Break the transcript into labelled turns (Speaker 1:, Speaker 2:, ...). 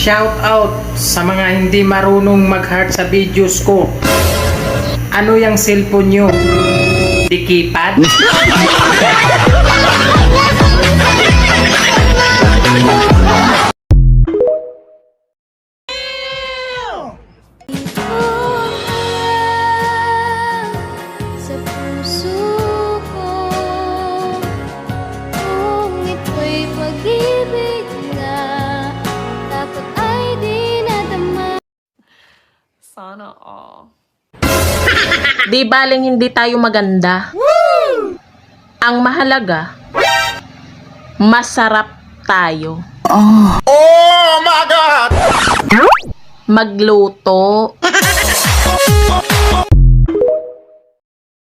Speaker 1: Shout out sa mga hindi marunong mag-heart sa videos ko. Ano yung cellphone nyo? Di keypad?
Speaker 2: Sa puso ko, kung ito'y pag-ibig na takot ay di nadama.
Speaker 3: Sana all.
Speaker 4: Di baling hindi tayo maganda. Ang mahalaga, masarap tayo.
Speaker 5: Oh my God!
Speaker 4: Magluto.